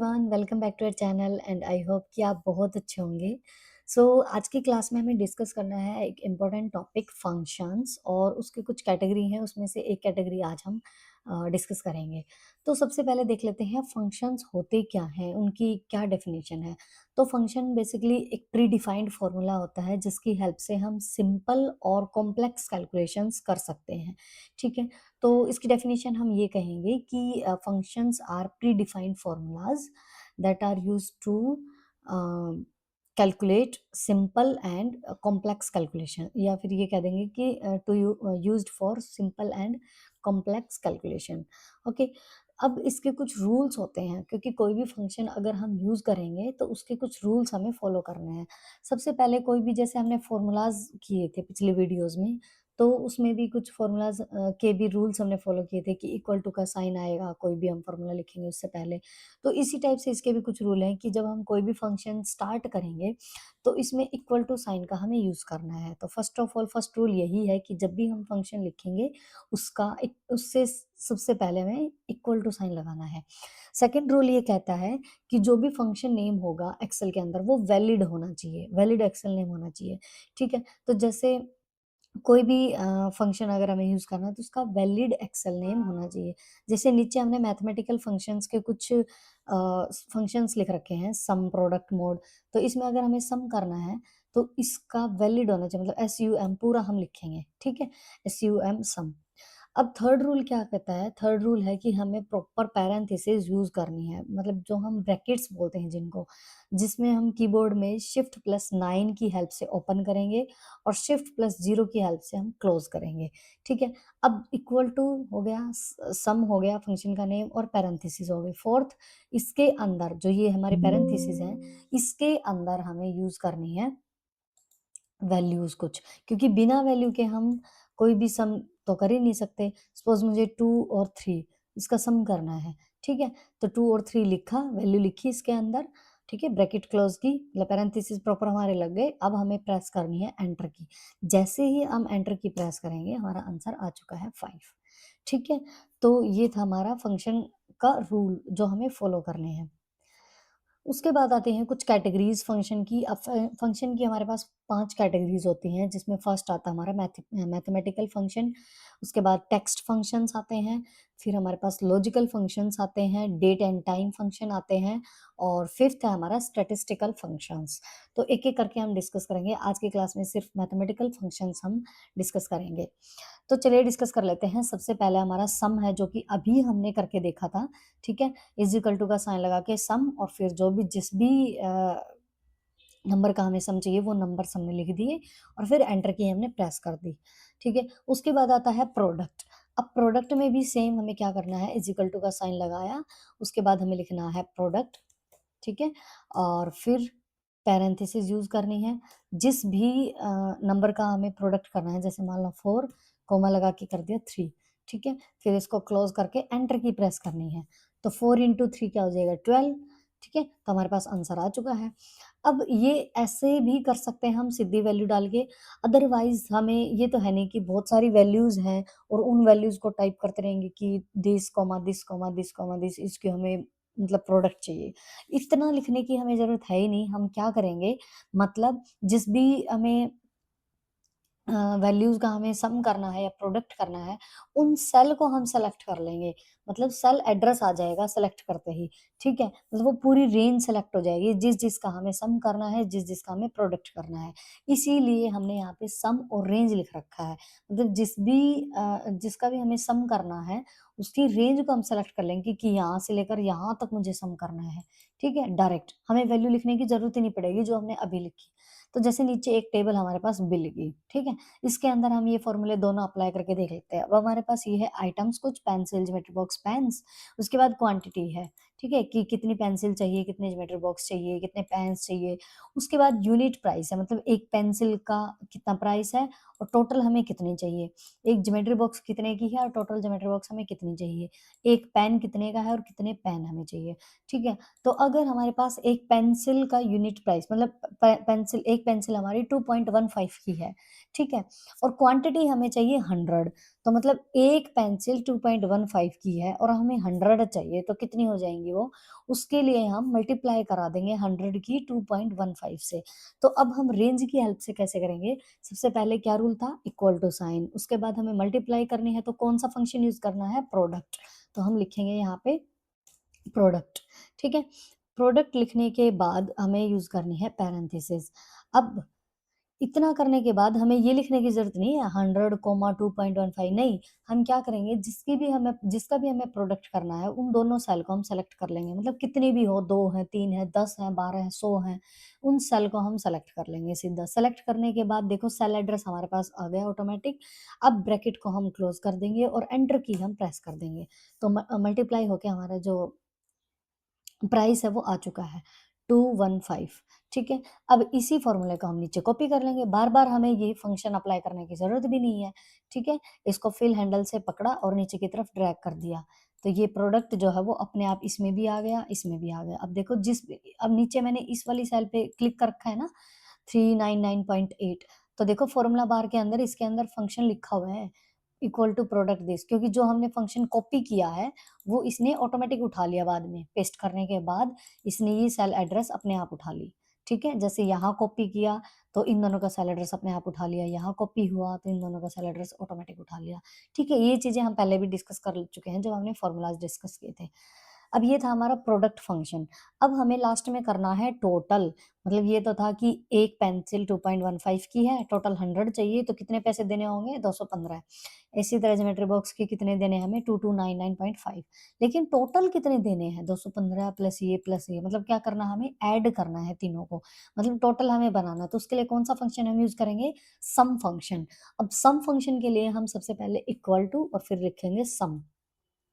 Everyone welcome back to our channel and I hope कि आप बहुत अच्छे होंगे। आज की क्लास में हमें डिस्कस करना है एक इम्पोर्टेंट टॉपिक फंक्शंस और उसके कुछ कैटेगरी हैं, उसमें से एक कैटेगरी आज हम डिस्कस करेंगे। तो सबसे पहले देख लेते हैं फंक्शंस होते क्या हैं, उनकी क्या डेफिनेशन है। तो फंक्शन बेसिकली एक प्री डिफाइंड फार्मूला होता है जिसकी हेल्प से हम सिंपल और कॉम्प्लेक्स कैलकुलेशंस कर सकते हैं। ठीक है, तो इसकी डेफिनेशन हम ये कहेंगे कि functions are predefined formulas that are used to calculate simple and complex calculation, या फिर ये कह देंगे कि to used for simple and complex calculation. Okay, अब इसके कुछ रूल्स होते हैं क्योंकि कोई भी फंक्शन अगर हम यूज़ करेंगे तो उसके कुछ रूल्स हमें फॉलो करने हैं। सबसे पहले कोई भी, जैसे हमने फॉर्मूलाज किए थे पिछले वीडियोस में, तो उसमें भी कुछ फ़ॉर्मूलाज़ के भी रूल्स हमने फ़ॉलो किए थे कि इक्वल टू का साइन आएगा, कोई भी हम फ़ॉर्मूला लिखेंगे उससे पहले। तो इसी टाइप से इसके भी कुछ रूल हैं कि जब हम कोई भी फ़ंक्शन स्टार्ट करेंगे, तो इसमें इक्वल टू साइन का हमें यूज़ करना है। तो first of all first rule यही है कि जब भी हम फ़ंक्शन लिखेंगे, उसका एक उससे सबसे पहले हमें इक्वल टू साइन लगाना है। सेकंड रूल ये कहता है कि जो भी फ़ंक्शन नेम होगा एक्सेल के अंदर, वो वैलिड होना चाहिए, वैलिड एक्सेल नेम होना चाहिए। ठीक है? तो जैसे कोई भी फंक्शन अगर हमें यूज़ करना है तो उसका वैलिड एक्सेल नेम होना चाहिए। जैसे नीचे हमने मैथमेटिकल फंक्शंस के कुछ फंक्शंस लिख रखे हैं, सम, प्रोडक्ट, मोड। तो इसमें अगर हमें सम करना है तो इसका वैलिड होना चाहिए, मतलब एसयूएम पूरा हम लिखेंगे, ठीक है? एसयूएम सम। अब थर्ड रूल क्या कहता है? थर्ड रूल है कि हमें प्रॉपर पैरेंथेसिस यूज़ करनी है, मतलब जो हम ब्रैकेट्स बोलते हैं जिनको, जिसमें हम कीबोर्ड में शिफ्ट प्लस 9 की हेल्प से ओपन करेंगे और शिफ्ट प्लस 0 की हेल्प से हम क्लोज़ करेंगे, ठीक है? अब इक्वल टू हो गया, सम हो गया फंक्शन का नेम और पैरेंथेसिस हो गई। फोर्थ, इसके अंदर जो ये हमारे पैरेंथेसिस हैं, इसके अंदर हमें यूज़ करनी है वैल्यूज़ कुछ, क्योंकि बिना वैल्यू के हम कोई भी सम तो कर ही नहीं सकते। सपोज़ मुझे 2 और 3 इसका सम करना है, ठीक है? तो 2 और 3 लिखा, वैल्यू लिखी इसके अंदर, ठीक है? ब्रैकेट क्लोज़ की, मतलब पैरेंथेसिस प्रॉपर हमारे लग गए। अब हमें प्रेस करनी है एंटर की। जैसे ही हम एंटर की प्रेस करेंगे, हमारा आंसर आ चुका है 5, ठीक है? तो ये था हमारा फंक्शन का रूल जो हमें फॉलो करने हैं। उसके बाद आते हैं कुछ कैटेगरीज़ फंक्शन की। अब फंक्शन की हमारे पास 5 कैटेगरीज़ होती हैं, जिसमें फर्स्ट आता है हमारा मैथमेटिकल फंक्शन, उसके बाद टेक्स्ट फंक्शंस आते हैं, फिर हमारे पास लॉजिकल फंक्शंस आते हैं, डेट एंड टाइम फंक्शन आते हैं और फिफ्थ है हमारा स्टैटिस्टिकल फंक्शंस। तो एक-एक करके हम डिस्कस करेंगे। आज की क्लास में सिर्फ मैथमेटिकल फंक्शंस हम डिस्कस करेंगे। तो चलिए डिस्कस कर लेते हैं। सबसे पहले हमारा सम है, जो कि अभी हमने करके देखा था, ठीक है? इज़ इक्वल टू का साइन लगा के सम, और फिर जो भी जिस भी नंबर का हमें सम चाहिए वो नंबर सम में लिख दिए और फिर एंटर की हमने प्रेस कर दी, ठीक है? उसके बाद आता है प्रोडक्ट। अब प्रोडक्ट में भी सेम हमें क्या करना है, इज़ इक्वल टू का साइन लगाया, उसके बाद हमें लिखना है प्रोडक्ट, ठीक है? और फिर पैरेंथेसिस यूज़ करनी है। जिस भी नंबर का हमें प्रोडक्ट करना है, जैसे मान लो 4 कोमा लगा के कर दिया 3, ठीक है? फिर इसको क्लोज़ करके एंटर की प्रेस करनी है। तो 4 इंटू 3 क्या हो जाएगा 12, ठीक है? तो हमारे पास आंसर आ चुका है। अब ये ऐसे भी कर सकते हैं हम सीधी वैल्यू डाल के, अदरवाइज़ हमें ये तो है नहीं कि बहुत सारी वैल्यूज़ हैं और उन वैल्यूज़ को टाइप करते रहेंगे कि this comma this comma this comma this, इसकी हमें मतलब प्रोडक्ट चाहिए। इतना लिखने की हमें ज़रूरत है ही नहीं। हम क्या करेंगे, मतलब जिस भी हमें वैल्यूज़ का हमें सम करना है या प्रोडक्ट करना है, उन सेल को हम सेलेक्ट कर लेंगे। मतलब सेल एड्रेस आ जाएगा सेलेक्ट करते ही, ठीक है? मतलब वो पूरी रेंज सेलेक्ट हो जाएगी, जिस-जिस का हमें सम करना है, जिस-जिस का हमें प्रोडक्ट करना है। इसीलिए हमने यहाँ पे सम और रेंज लिख रखा है। मतलब जिसका भी हमें सम करना है, उसकी रेंज को हम सेलेक्ट कर लेंगे कि यहाँ से लेकर यहाँ तक मुझे सम करना है, ठीक है? डायरेक्ट हमें वैल्यू लिखने की ज़रूरत ही नहीं पड़ेगी जो हमने अभी लिखी। तो जैसे नीचे एक टेबल हमारे पास बिल की, ठीक है? इसके अंदर हम ये फ़ॉर्मूले दोनों अप्लाई करके देख लेते हैं। अब हमारे पास ये है आइटम्स कुछ पेंसिल, ज्योमेट्री बॉक्स, पेन्स, उसके बाद क्वांटिटी है, ठीक है? कि कितनी पेंसिल चाहिए, कितने ज्योमेट्री बॉक्स चाहिए, कितने पेन्स चाहिए। उसके बाद यूनिट प्राइस है, मतलब एक पेंसिल का कितना प्राइस है और टोटल हमें कितनी चाहिए। एक ज्योमेट्री बॉक्स कितने की है और टोटल ज्योमेट्री बॉक्स हमें कितनी चाहिए। एक पेन कितने का है और कितने पेन हमें चाहिए, ठीक है? तो अगर हमारे पास एक पेंसिल का यूनिट प्राइस, मतलब एक पेंसिल हमारी 2.15 की है, ठीक है? और क्वांटिटी हमें चाहिए 100, तो मतलब एक पेंसिल 2.15 की है और हमें 100 चाहिए, तो कितनी हो जाएँगी जाएगी वो, उसके लिए हम मल्टीप्लाई करा देंगे 100 की 2.15 से। तो अब हम रेंज की हेल्प से कैसे करेंगे? सबसे पहले क्या रूल था? इक्वल टू साइन, उसके बाद हमें मल्टीप्लाई करनी है तो कौन सा फंक्शन यूज़ करना है? प्रोडक्ट। तो हम लिखेंगे यहाँ पे प्रोडक्ट, ठीक है? प्रोडक्ट लिखने के बाद हमें यूज़ करनी है पैरेंथेसिस। अब इतना करने के बाद हमें ये लिखने की ज़रूरत नहीं है 100 कोमा 2.15, नहीं, हम क्या करेंगे, जिसका भी हमें प्रोडक्ट करना है, उन दोनों सेल को हम सेलेक्ट कर लेंगे। मतलब कितनी भी हो, 2 हैं, 3 हैं, 10 हैं, 12 हैं, 100 हैं, उन सेल को हम सेलेक्ट कर लेंगे सीधा। सेलेक्ट करने के बाद देखो सेल एड्रेस हमारे पास आ गया ऑटोमेटिक। अब ब्रैकेट को हम क्लोज़ कर देंगे और एंटर की हम प्रेस कर देंगे। तो मल्टीप्लाई होके हमारा जो प्राइस है वो आ चुका है 215, ठीक है? अब इसी फ़ॉर्मूले को हम नीचे कॉपी कर लेंगे, बार-बार हमें ये फंक्शन अप्लाई करने की ज़रूरत भी नहीं है, ठीक है? इसको फिल हैंडल से पकड़ा और नीचे की तरफ ड्रैग कर दिया, तो ये प्रोडक्ट जो है वो अपने आप इसमें भी आ गया, इसमें भी आ गया। अब देखो अब नीचे मैंने इस वाली सेल पे क्लिक कर रखा है ना, 399.8, तो देखो फ़ॉर्मूला बार के अंदर इसके अंदर फंक्शन लिखा हुआ है, इक्वल टू प्रोडक्ट दिस, क्योंकि जो हमने फंक्शन कॉपी किया है, वो इसने ऑटोमेटिक उठा लिया बाद में, पेस्ट करने के बाद इसने ये सेल एड्रेस अपने आप उठा ली, ठीक है? जैसे यहाँ कॉपी किया, तो इन दोनों का सेल एड्रेस अपने आप उठा लिया, यहाँ कॉपी हुआ, तो इन दोनों का सेल एड्रेस ऑटोमेटिक उठा लिया, ठीक है? ये चीज़ें हम पहले भी डिस्कस कर चुके हैं, जब हमने फ़ॉर्मूलाज़ डिस्कस किए थे। अब ये था हमारा प्रोडक्ट फंक्शन। अब हमें लास्ट में करना है टोटल, मतलब ये तो था कि एक पेंसिल 2.15 की है, टोटल 100 चाहिए, तो कितने पैसे देने होंगे? 215। इसी तरह ज्योमेट्री बॉक्स के कितने देने हैं हमें? 2299.5, लेकिन टोटल कितने देने हैं? 215 प्लस ये, मतलब क्या करना है हमें? ऐड करना है तीनों को, मतलब टोटल हमें बनाना है, तो उसके लिए कौन-सा फंक्शन हम यूज़ करेंगे? सम फंक्शन। अब सम फंक्शन के लिए हम सबसे पहले इक्वल टू और फिर लिखेंगे सम।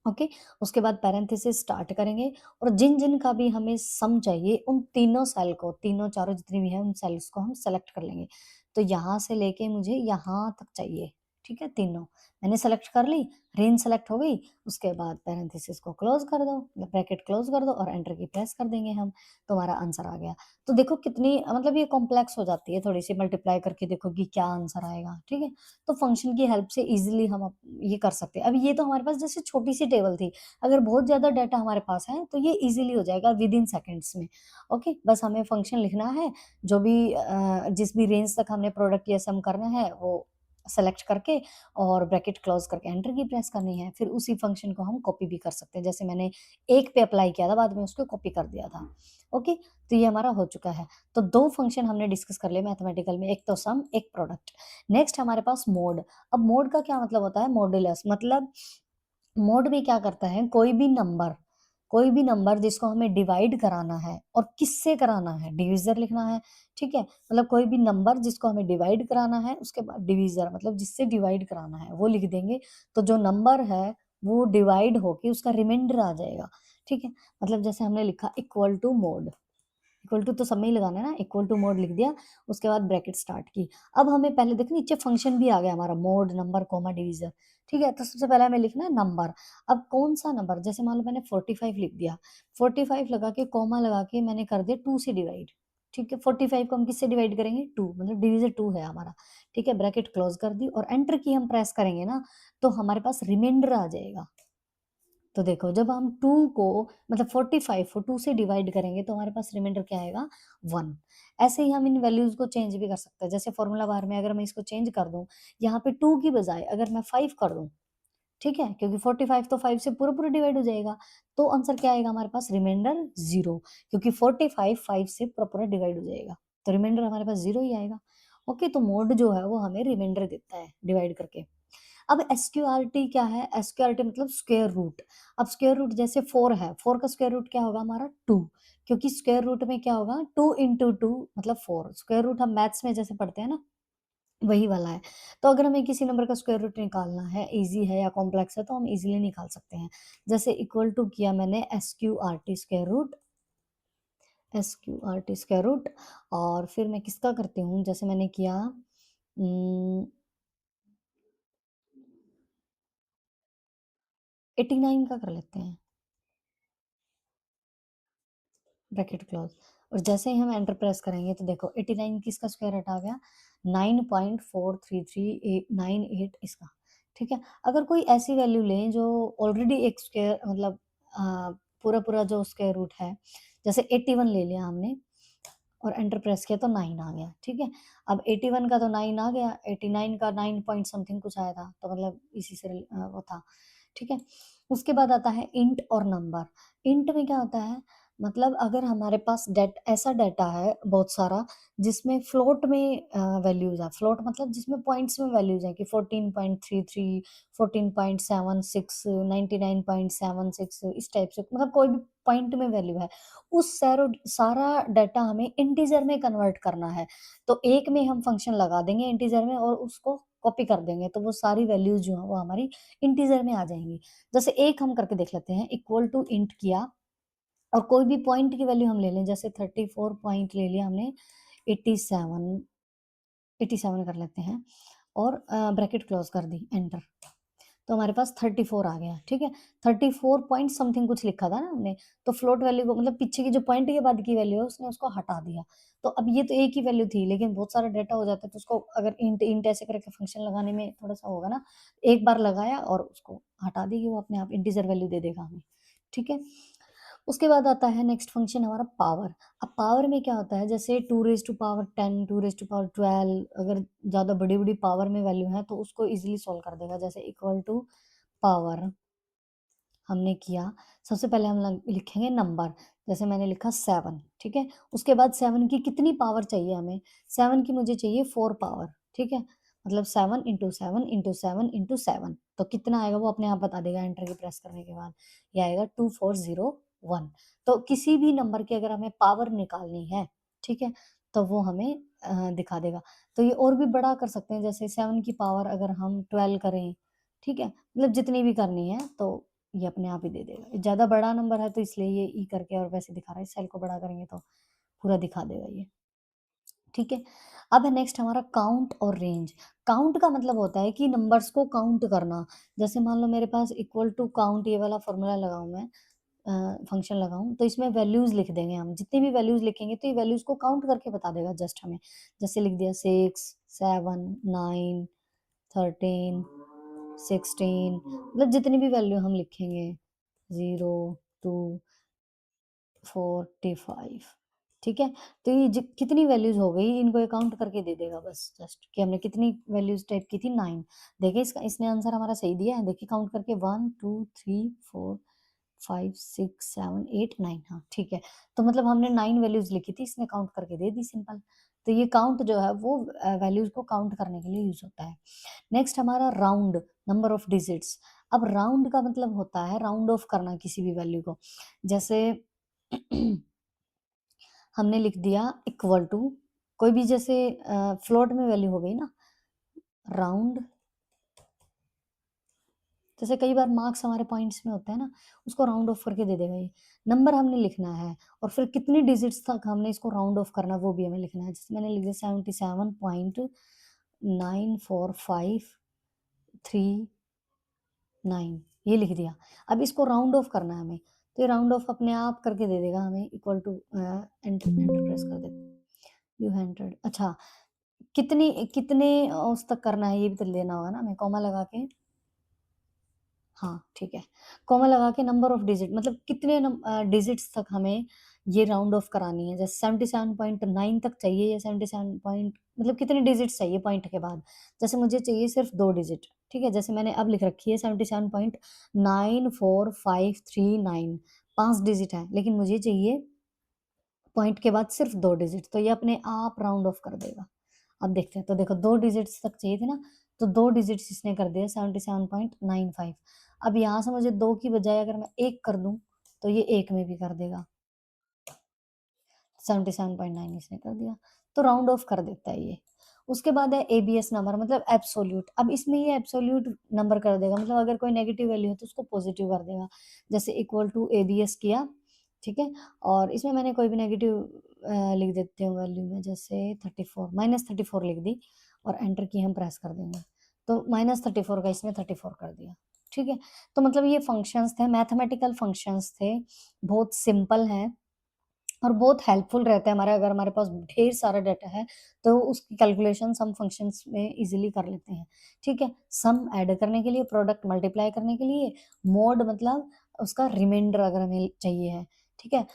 ओके, उसके बाद पैरेंथेसिस स्टार्ट करेंगे और जिन-जिन का भी हमें सम चाहिए, उन तीनों सेल को, तीनों चारों जितनी भी हैं, उन सेल्स को हम सेलेक्ट कर लेंगे। तो यहाँ से लेके मुझे यहाँ तक चाहिए, ठीक है? तीनों मैंने सेलेक्ट कर ली, रेंज सेलेक्ट हो गई, उसके बाद पैरेंथेसिस को क्लोज़ कर दो, ब्रैकेट क्लोज़ कर दो और एंटर की प्रेस कर देंगे हम, तो हमारा आंसर आ गया। तो देखो कितनी मतलब ये कॉम्प्लेक्स हो जाती है थोड़ी-सी, मल्टीप्लाई करके देखो कि क्या आंसर आएगा, ठीक है? तो फंक्शन की हेल्प से ईज़िली हम ये कर सकते हैं। अब ये तो हमारे पास जैसे छोटी-सी टेबल थी, अगर बहुत ज़्यादा डाटा हमारे पास है, तो ये ईज़िली हो जाएगा विदिन सेकंड्स में। ओके, बस हमें फंक्शन लिखना है, जो भी जिस भी रेंज तक हमने प्रोडक्ट या सम करना है, वो सेलेक्ट करके और ब्रैकेट क्लोज़ करके एंटर की प्रेस करनी है। फिर उसी फंक्शन को हम कॉपी भी कर सकते हैं, जैसे मैंने 1 पे अप्लाई किया था, बाद में उसको कॉपी कर दिया था। ओके, तो ये हमारा हो चुका है। तो 2 फंक्शन हमने डिस्कस कर लिए मैथमेटिकल में, एक तो सम, एक प्रोडक्ट। नेक्स्ट हमारे पास मोड। अब मोड का क्या मतलब होता है? मॉड्यूलस, मतलब मोड में क्या करता है, कोई भी नंबर जिसको हमें डिवाइड कराना है और किससे कराना है, डिवीज़र लिखना है, ठीक है? मतलब कोई भी नंबर जिसको हमें डिवाइड कराना है, उसके बाद डिवीज़र मतलब जिससे डिवाइड कराना है, वो लिख देंगे। तो जो नंबर है, वो डिवाइड होके उसका रिमाइंडर आ जाएगा, ठीक है? मतलब जैसे हमने लिखा equal to mode, equal to तो सब में ही लगाना है ना, इक्वल टू मोड लिख दिया, उसके बाद ब्रैकेट स्टार्ट की। अब हमें पहले देखो नीचे फंक्शन भी आ गया हमारा, मोड, नंबर, कॉमा, डिवीज़र, ठीक है? तो सबसे पहले हमें लिखना है नंबर। अब कौन-सा नंबर? जैसे मान लो मैंने 45 लिख दिया, 45 लगा के कॉमा लगा के मैंने कर दिया 2 से डिवाइड, ठीक है? 45 को हम किससे डिवाइड करेंगे? 2, मतलब डिवीज़र 2 है हमारा, ठीक है? ब्रैकेट क्लोज़ कर दी और एंटर की हम प्रेस करेंगे ना, तो हमारे पास रिमाइंडर आ जाएगा। तो देखो जब हम 2 को मतलब 45 को 2 से डिवाइड करेंगे तो हमारे पास रिमाइंडर क्या आएगा? 1। ऐसे ही हम इन वैल्यूज़ को चेंज भी कर सकते हैं। जैसे फ़ॉर्मूला बार में अगर मैं इसको चेंज कर दूँ, यहाँ पे 2 की बजाय अगर मैं 5 कर दूँ, ठीक है? क्योंकि 45 तो 5 से पूरा-पूरा डिवाइड हो जाएगा। तो आंसर क्या आएगा हमारे पास? रिमाइंडर 0, क्योंकि 45 5 से पूरा-पूरा डिवाइड हो जाएगा। तो रिमाइंडर हमारे पास 0 ही आएगा। ओके, तो मोड जो है वो हमें रिमाइंडर देता है डिवाइड करके। अब एसक्यूआरटी क्या है? एसक्यूआरटी मतलब स्क्वायर रूट। अब स्क्वायर रूट जैसे 4 है, 4 का स्क्वायर रूट क्या होगा हमारा? 2, क्योंकि स्क्वायर रूट में क्या होगा? 2 इंटू 2 मतलब 4। स्क्वायर रूट हम मैथ्स में जैसे पढ़ते हैं ना, वही वाला है। तो अगर हमें किसी नंबर का स्क्वायर रूट निकालना है, ईज़ी है या कॉम्प्लेक्स है, तो हम ईज़िली निकाल सकते हैं। जैसे इक्वल टू किया मैंने एसक्यूआरटी स्क्वायर रूट, और फिर मैं किसका करती हूँ, जैसे मैंने किया 89 का कर लेते हैं। ब्रैकेट क्लोज, और जैसे ही हम एंटर प्रेस करेंगे तो देखो 89 किसका स्क्वायर रूट आ गया? 9.43398 इसका, ठीक है? अगर कोई ऐसी वैल्यू लें जो ऑलरेडी एक स्क्वायर मतलब पूरा-पूरा जो स्क्वायर रूट है, जैसे 81 ले लिया हमने और एंटर प्रेस किया तो 9 आ गया, ठीक है? अब 81 का तो 9 आ गया, 89 का 9 पॉइंट समथिंग कुछ आया था, तो मतलब इसी से वो था, ठीक है? उसके बाद आता है इंट और नंबर। इंट में क्या होता है, मतलब अगर हमारे पास ऐसा डाटा है बहुत सारा जिसमें फ्लोट में वैल्यूज़ हैं, फ्लोट मतलब जिसमें पॉइंट्स में वैल्यूज़ हैं कि 14.33, 14.76, 99.76 इस टाइप से, मतलब कोई भी पॉइंट में वैल्यू है। उस सारा डाटा हमें इंटीजर में कन्वर्ट करना है। तो एक में हम फंक्शन लगा देंगे इंटीजर में और उसको कॉपी कर देंगे, तो वो सारी वैल्यूज़ जो हैं वो हमारी इंटीजर में आ जाएँगी। जैसे एक हम करके देख लेते हैं, इक्वल टू इंट किया और कोई भी पॉइंट की वैल्यू हम ले लें, जैसे 34 पॉइंट ले लिया हमने, 87 87 कर लेते हैं और ब्रैकेट क्लोज़ कर दी, एंटर। तो हमारे पास 34 आ गया, ठीक है? 34 पॉइंट समथिंग कुछ लिखा था ना हमने, तो फ्लोट वैल्यू को मतलब पीछे की जो पॉइंट के बाद की वैल्यू है उसने उसको हटा दिया। तो अब ये तो एक ही वैल्यू थी, लेकिन बहुत सारा डेटा हो जाता है तो उसको अगर इंट इंट ऐसे करके फंक्शन लगाने में थोड़ा-सा होगा ना, एक बार लगाया और उसको हटा देगी वो अपने आप, इंटीजर वैल्यू दे देगा हमें, ठीक है? उसके बाद आता है नेक्स्ट फंक्शन हमारा पावर। अब पावर में क्या होता है, जैसे 2 raise to power 10, 2 raise to power 12, अगर ज़्यादा बड़ी-बड़ी पावर में वैल्यू है तो उसको ईज़िली सॉल्व कर देगा। जैसे इक्वल टू पावर हमने किया, सबसे पहले हम लिखेंगे नंबर, जैसे मैंने लिखा 7, ठीक है? उसके बाद 7 की कितनी पावर चाहिए हमें? 7 की मुझे चाहिए 4 पावर, ठीक है? मतलब 7 इंटू 7 इंटू 7 इंटू 7, तो कितना आएगा वो अपने आप बता देगा एंटर की प्रेस करने के बाद। ये आएगा 2401। तो किसी भी नंबर की अगर हमें पावर निकालनी है, ठीक है? तो वो हमें दिखा देगा। तो ये और भी बड़ा कर सकते हैं, जैसे 7 की पावर अगर हम 12 करें, ठीक है? मतलब जितनी भी करनी है तो ये अपने आप ही दे देगा। ज़्यादा बड़ा नंबर है तो इसलिए ये ई करके और वैसे दिखा रहा है, इस सेल को बड़ा करेंगे तो पूरा दिखा देगा ये, ठीक है? अब है नेक्स्ट हमारा काउंट और रेंज। काउंट का मतलब होता है कि नंबर्स को काउंट करना। जैसे मान लो मेरे पास इक्वल टू काउंट ये वाला फ़ॉर्मूला लगाऊँ मैं, फंक्शन लगाऊँ, तो इसमें वैल्यूज़ लिख देंगे हम। जितनी भी वैल्यूज़ लिखेंगे तो ये वैल्यूज़ को काउंट करके बता देगा जस्ट हमें। जैसे लिख दिया 6, 7, 9, 13, 16, मतलब जितनी भी वैल्यू हम लिखेंगे, 0, 2, 45, ठीक है? तो ये कितनी वैल्यूज़ हो गई, इनको ये काउंट करके दे देगा बस जस्ट कि हमने कितनी वैल्यूज़ टाइप की थी, 9। देखिए इसका इसने आंसर हमारा सही दिया है, देखिए काउंट करके 1, 2, 3, 4, 5, 6, 7, 8, 9, हाँ, ठीक है। तो मतलब हमने 9 वैल्यूज़ लिखी थी, इसने काउंट करके दे दी, सिंपल। तो ये काउंट जो है वो वैल्यूज़ को काउंट करने के लिए यूज़ होता है। नेक्स्ट हमारा राउंड, नंबर ऑफ डिजिट्स। अब राउंड का मतलब होता है राउंड ऑफ करना किसी भी वैल्यू को। जैसे हमने लिख दिया इक्वल टू कोई भी, जैसे फ्लोट में वैल्यू हो गई ना, राउंड, जैसे कई बार मार्क्स हमारे पॉइंट्स में होते हैं ना, उसको राउंड ऑफ करके दे देगा ये। नंबर हमने लिखना है और फिर कितनी डिजिट्स तक हमने इसको राउंड ऑफ करना है वो भी हमें लिखना है। जैसे मैंने लिख दिया 77.9453 ये लिख दिया। अब इसको राउंड ऑफ करना है हमें, तो ये राउंड ऑफ अपने आप करके दे देगा हमें, equal to enter enter press कर देते, यू एंटर्ड। अच्छा, कितनी कितने उस तक करना है ये भी तो लेना होगा ना हमें, कॉमा लगा के। हाँ, ठीक है। कॉमा लगा के नंबर ऑफ डिजिट, मतलब कितने डिजिट्स तक हमें ये राउंड ऑफ करानी है। जैसे 77.9 तक चाहिए या 77 पॉइंट, मतलब कितने डिजिट्स चाहिए पॉइंट के बाद। जैसे मुझे चाहिए सिर्फ़ 2 डिजिट, ठीक है? जैसे मैंने अब लिख रखी है 77.94539, 5 डिजिट है, लेकिन मुझे चाहिए पॉइंट के बाद सिर्फ़ 2 डिजिट, तो ये अपने आप राउंड ऑफ कर देगा। अब देखते हैं, तो देखो 2 डिजिट्स तक चाहिए थे ना, तो 2 डिजिट्स इसने कर दिया 77.95। अब यहाँ से मुझे 2 की बजाय अगर मैं 1 कर दूँ, तो ये 1 में भी कर देगा। 77.9 इसने कर दिया, तो राउंड ऑफ कर देता है ये। उसके बाद है एबीएस नंबर, मतलब एब्सोल्यूट। अब इसमें ये एब्सोल्यूट नंबर कर देगा, मतलब अगर कोई नेगेटिव वैल्यू है तो उसको पॉजिटिव कर देगा। जैसे इक्वल टू एबीएस किया, ठीक है? और इसमें मैंने कोई भी नेगेटिव लिख देती हूँ वैल्यू में, जैसे 34 -34 लिख दी और एंटर की हम प्रेस कर देंगे। तो -34 का इसमें 34 कर दिया, ठीक है? तो मतलब ये फंक्शंस थे, मैथमेटिकल फंक्शंस थे, बहुत सिंपल हैं। और बहुत हेल्पफुल रहता है हमारे, अगर हमारे पास ढेर सारा डाटा है, तो उसकी कैलकुलेशंस हम फंक्शंस में इज़िली कर लेते हैं, ठीक है? सम ऐड करने के लिए, प्रोडक्ट मल्टीप्लाई करने के लिए, मोड मतलब उसका रिमाइंडर अगर हमें चाहिए है, ठीक है?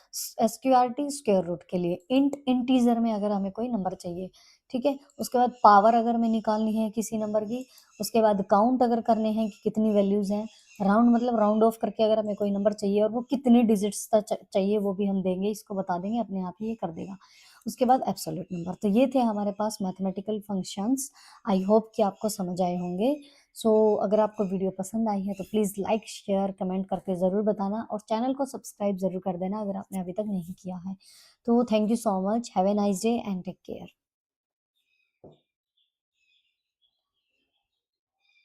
एसक्यूआरटी स्क्वायर रूट के लिए, इंट इंटीजर में अगर हमें कोई नंबर चाहिए, ठीक है? उसके बाद पावर अगर हमें निकालनी है किसी नंबर की, उसके बाद काउंट अगर करने हैं कि कितनी वैल्यूज़ हैं, राउंड मतलब राउंड ऑफ करके अगर हमें कोई नंबर चाहिए और वो कितने डिजिट्स तक चाहिए वो भी हम देंगे, इसको बता देंगे, अपने आप ही ये कर देगा। उसके बाद एब्सोल्यूट नंबर। तो ये थे हमारे पास मैथमेटिकल फंक्शंस। आई होप कि आपको समझ आए होंगे। सो अगर आपको वीडियो पसंद आई है तो प्लीज़ लाइक, शेयर, कमेंट करके ज़रूर बताना और चैनल को सब्सक्राइब ज़रूर कर देना अगर आपने अभी तक नहीं किया है। तो thank you so much, have a nice day and take care.